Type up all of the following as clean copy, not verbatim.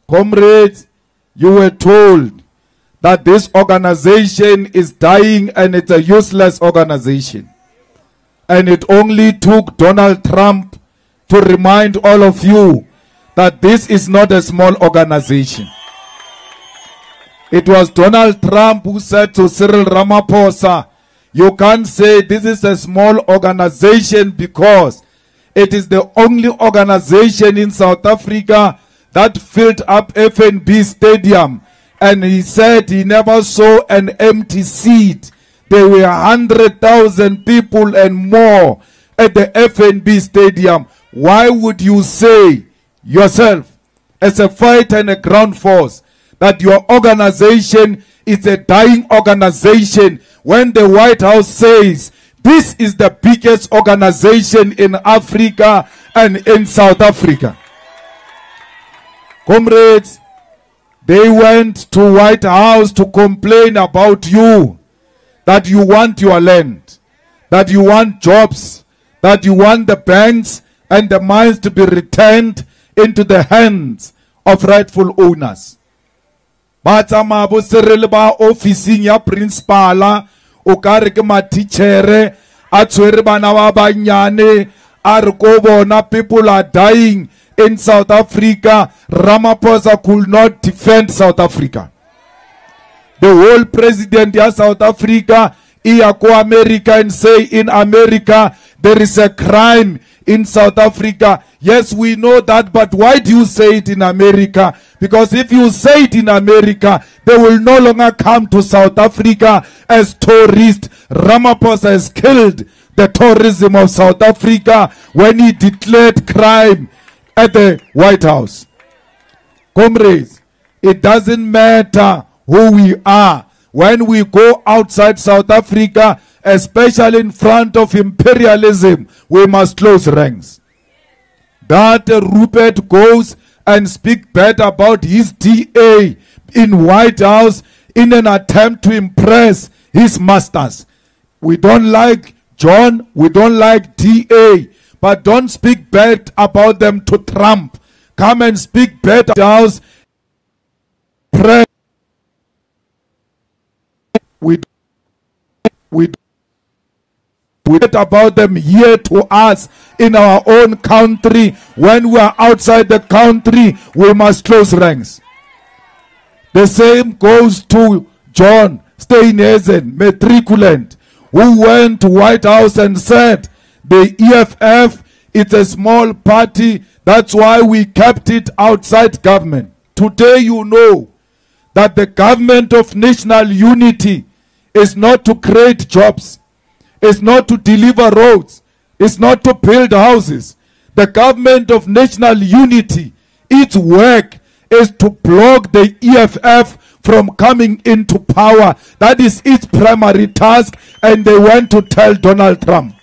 Comrades, you were told that this organization is dying and it's a useless organization. And it only took Donald Trump to remind all of you that this is not a small organization. It was Donald Trump who said to Cyril Ramaphosa, you can't say this is a small organization because it is the only organization in South Africa that filled up FNB Stadium. And he said he never saw an empty seat. There were 100,000 people and more at the FNB Stadium. Why would you say yourself, as a fighter and a ground force, that your organization is a dying organization when the White House says this is the biggest organization in Africa and in South Africa? Comrades, they went to White House to complain about you, that you want your land, that you want jobs, that you want the banks and the mines to be returned into the hands of rightful owners. Batsama bo Cyril ba officing ya principala o kare ke ma teacher a tshwere bana ba banyane a re ko bona people are dying in South Africa. Ramaphosa could not defend South Africa. The whole president of South Africa ia ko America and say in America there is a crime in South Africa. Yes, we know that, but why do you say it in America? Because if you say it in America, they will no longer come to South Africa as tourists. Ramaphosa has killed the tourism of South Africa when he declared crime at the White House. Comrades, it doesn't matter who we are. When we go outside South Africa, especially in front of imperialism, we must close ranks. That Rupert goes and speak bad about his DA in White House in an attempt to impress his masters. We don't like John, we don't like DA, but don't speak bad about them to Trump. Come and speak bad about House. We talk about them here to us in our own country. When we are outside the country, we must close ranks. The same goes to John Steenhuisen, matriculant, who went to White House and said the EFF is a small party, that's why we kept it outside government. Today you know that the government of national unity is not to create jobs. It's not to deliver roads. It's not to build houses. The government of national unity, its work is to block the EFF from coming into power. That is its primary task, and they went to tell Donald Trump.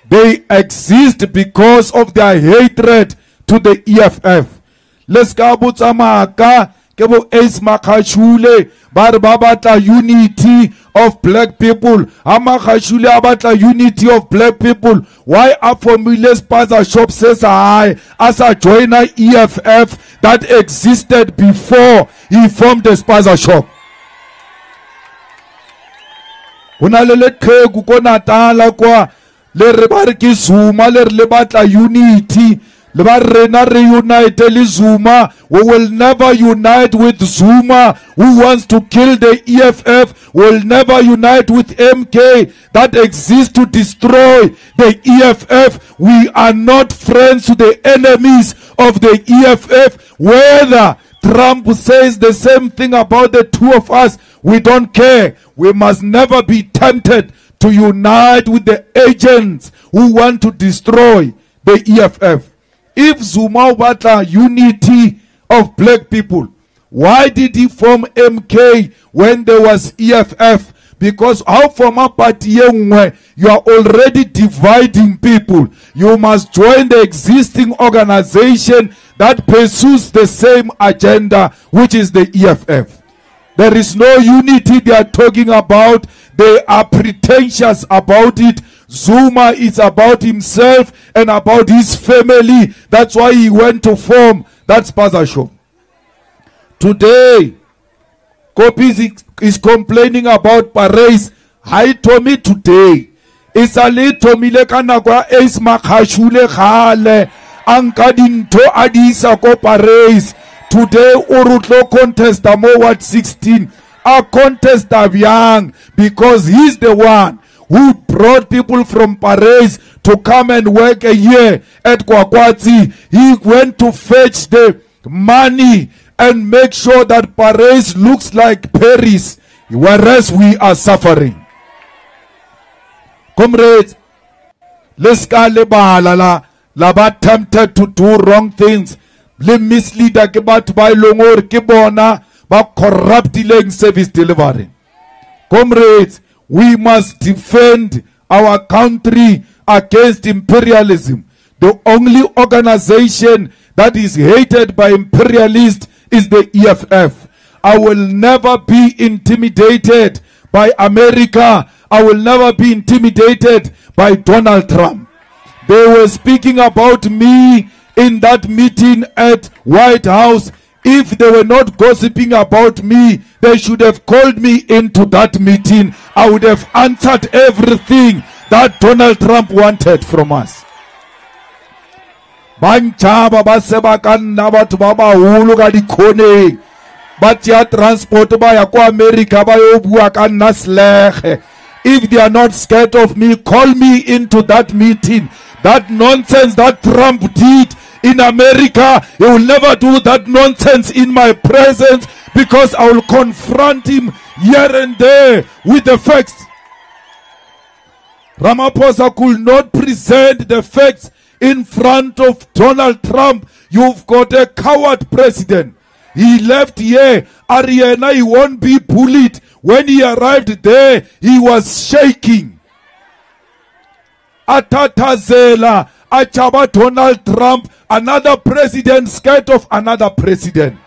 They exist because of their hatred to the EFF. Let's go to Kebo Ace Makashule, Barbabata unity of black people. Amakashule abata unity of black people. Why are formulas Spaza Shop says I as a joiner EFF that existed before he formed the Spaza Shop? Unalele ke kukonatala kwa le rebariki Zuma le lebata unity. Reunite Zuma. We will never unite with Zuma, who wants to kill the EFF. We will never unite with MK that exists to destroy the EFF. We are not friends to the enemies of the EFF. Whether Trump says the same thing about the two of us, we don't care. We must never be tempted to unite with the agents who want to destroy the EFF. If Zuma Wata unity of black people, why did he form MK when there was EFF? Because how from a party you are already dividing people. You must join the existing organization that pursues the same agenda, which is the EFF. There is no unity they are talking about. They are pretentious about it. Zuma is about himself and about his family. That's why he went to form that Spaza Shop. Today, Koppes is complaining about Parys. Hi to me today. It's a little Milekanagua Ace Makashule Hale Anka Dinto Adisa ko Parys. Today, Urutlo contest Ward 16. A contest of young because he's the one who brought people from Parys to come and work a year at Kwakwatsi. He went to fetch the money and make sure that Parys looks like Paris, whereas we are suffering. Comrades, let's go la tempted to do wrong things. Le misleader ke batho ba ilongore ke bona ba corrupting service delivery. Comrades, we must defend our country against imperialism. The only organization that is hated by imperialists is the EFF. I will never be intimidated by America. I will never be intimidated by Donald Trump. They were speaking about me in that meeting at White House. If they were not gossiping about me, they should have called me into that meeting. I would have answered everything that Donald Trump wanted from us. Banchaba ba sebakanna batho ba baholo ka dikhoneng ba tya transport ba ya kwa America ba yo bua ka nna slege. If they are not scared of me, call me into that meeting. That nonsense that Trump did in America, he will never do that nonsense in my presence, because I will confront him here and there with the facts. Ramaphosa could not present the facts in front of Donald Trump. You've got a coward president. He left here. Ariana, he won't be bullied. When he arrived there, he was shaking. Atatazela, Achaba Donald Trump, another president scared of another president.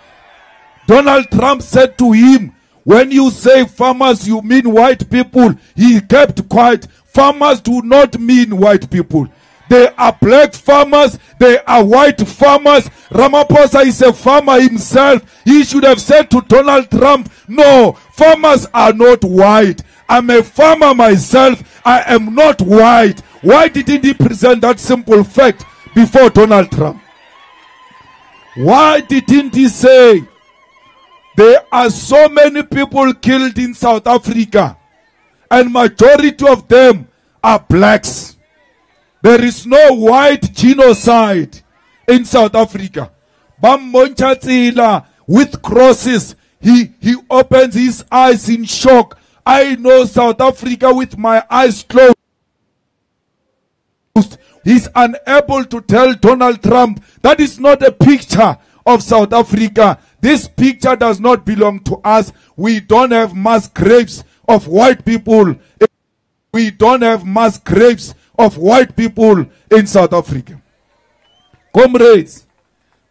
Donald Trump said to him, when you say farmers, you mean white people. He kept quiet. Farmers do not mean white people. They are black farmers. They are white farmers. Ramaphosa is a farmer himself. He should have said to Donald Trump, no, farmers are not white. I'm a farmer myself. I am not white. Why didn't he present that simple fact before Donald Trump? Why didn't he say, there are so many people killed in South Africa, and majority of them are blacks. There is no white genocide in South Africa. Bammoncha Tsila with crosses, he opens his eyes in shock. I know South Africa with my eyes closed. He's unable to tell Donald Trump that is not a picture of South Africa. This picture does not belong to us. We don't have mass graves of white people. We don't have mass graves of white people in South Africa. Comrades,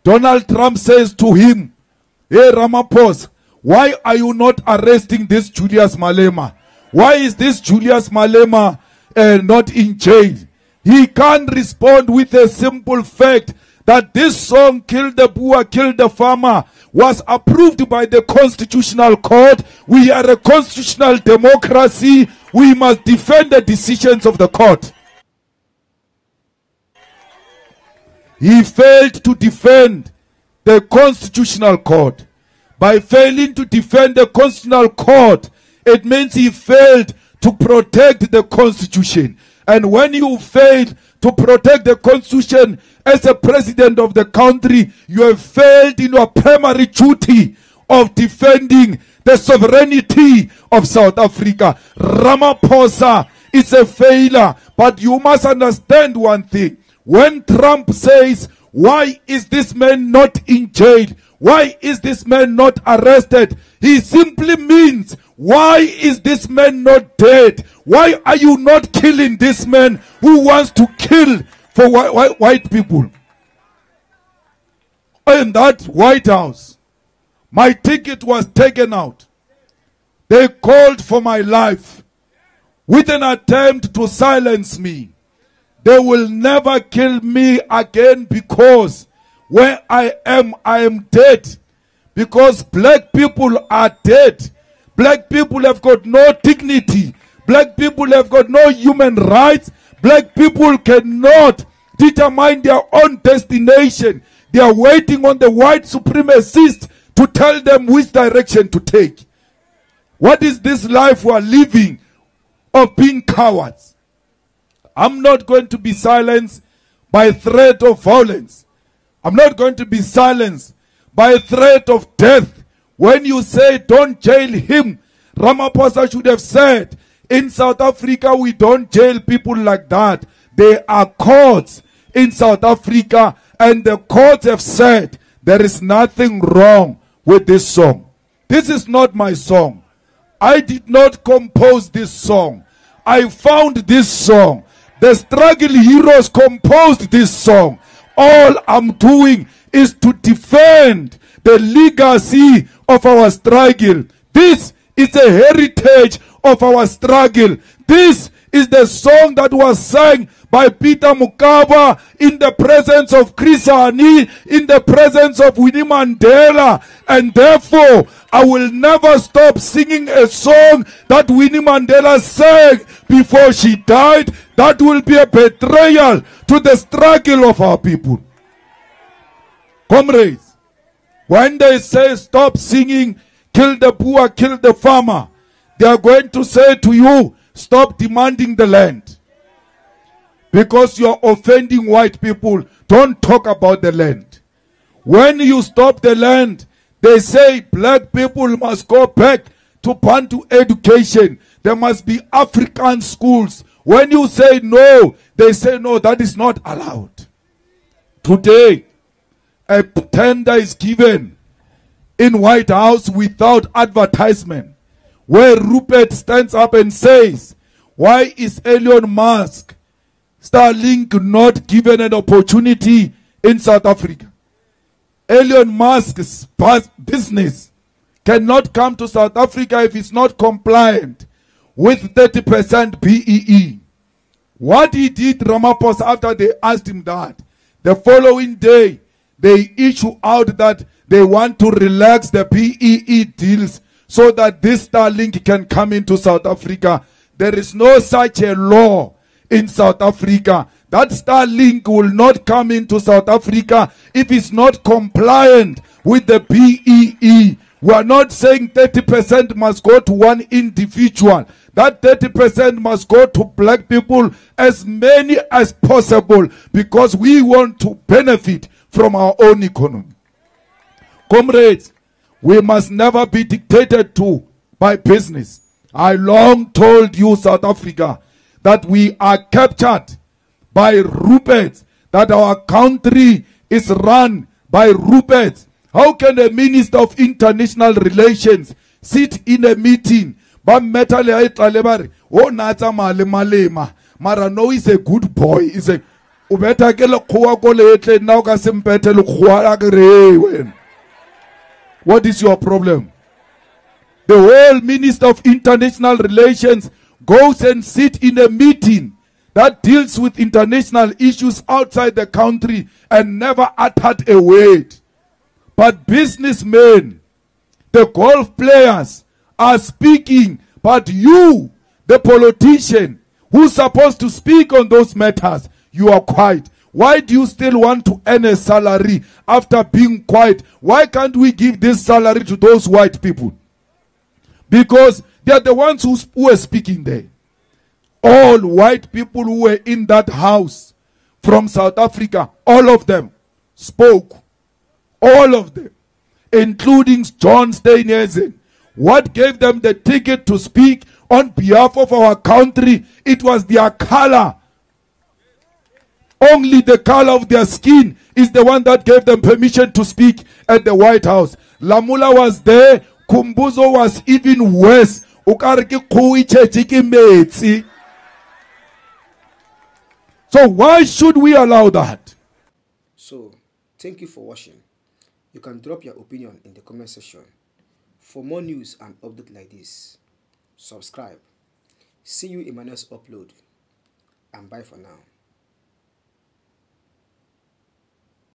Donald Trump says to him, hey Ramaphosa, why are you not arresting this Julius Malema? Why is this Julius Malema not in jail? He can't respond with a simple fact that this song, Kill the Boer, Kill the Farmer, was approved by the Constitutional Court. We are a constitutional democracy. We must defend the decisions of the court. He failed to defend the Constitutional Court. By failing to defend the Constitutional Court, it means he failed to protect the Constitution. And when you fail to protect the Constitution as a president of the country, you have failed in your primary duty of defending the sovereignty of South Africa. Ramaphosa is a failure, but you must understand one thing. When Trump says, why is this man not in jail? Why is this man not arrested? He simply means, why is this man not dead? Why are you not killing this man who wants to kill for white people? In that White House, my ticket was taken out. They called for my life with an attempt to silence me. They will never kill me again, because where I am dead. Because black people are dead. Black people have got no dignity. Black people have got no human rights. Black people cannot determine their own destination. They are waiting on the white supremacists to tell them which direction to take. What is this life we are living of being cowards? I'm not going to be silenced by threat of violence. I'm not going to be silenced by threat of death. When you say don't jail him, Ramaphosa should have said, in South Africa we don't jail people like that. There are courts in South Africa, and the courts have said there is nothing wrong with this song. This is not my song. I did not compose this song. I found this song. The struggle heroes composed this song. All I'm doing is to defend the legacy of our struggle. This is a heritage of our struggle. This is the song that was sang by Peter Mokaba in the presence of Chris Hani, in the presence of Winnie Mandela. And therefore, I will never stop singing a song that Winnie Mandela sang before she died. That will be a betrayal to the struggle of our people. Comrades, when they say stop singing, kill the poor, kill the farmer, they are going to say to you, stop demanding the land. Because you are offending white people, don't talk about the land. When you stop the land, they say black people must go back to Bantu education. There must be African schools. When you say no, they say no, that is not allowed. Today, a tender is given in White House without advertisement, where Rupert stands up and says, why is Elon Musk, Starlink, not given an opportunity in South Africa? Elon Musk's business cannot come to South Africa if it's not compliant with 30% BEE. What he did, Ramaphosa, after they asked him that, the following day, they issue out that they want to relax the BEE deals so that this Starlink can come into South Africa. There is no such a law in South Africa. That Starlink will not come into South Africa if it's not compliant with the BEE. We are not saying 30% must go to one individual. That 30% must go to black people, as many as possible, because we want to benefit from our own economy. Comrades, we must never be dictated to by business. I long told you, South Africa, that we are captured by Ruperts, that our country is run by Ruperts. How can a minister of international relations sit in a meeting, but oh, Nata Malema, Marano is a good boy, is a what is your problem? The whole Minister of International Relations goes and sits in a meeting that deals with international issues outside the country and never uttered a word. But businessmen, the golf players are speaking, but you, the politician, who's supposed to speak on those matters, you are quiet. Why do you still want to earn a salary after being quiet? Why can't we give this salary to those white people? Because they are the ones who are speaking there. All white people who were in that house from South Africa, all of them spoke. All of them, including John Steenhuisen. What gave them the ticket to speak on behalf of our country? It was their color. Only the color of their skin is the one that gave them permission to speak at the White House. Lamula was there. Kumbuzo was even worse. So why should we allow that? So, thank you for watching. You can drop your opinion in the comment section. For more news and updates like this, subscribe. See you in my next upload. And bye for now.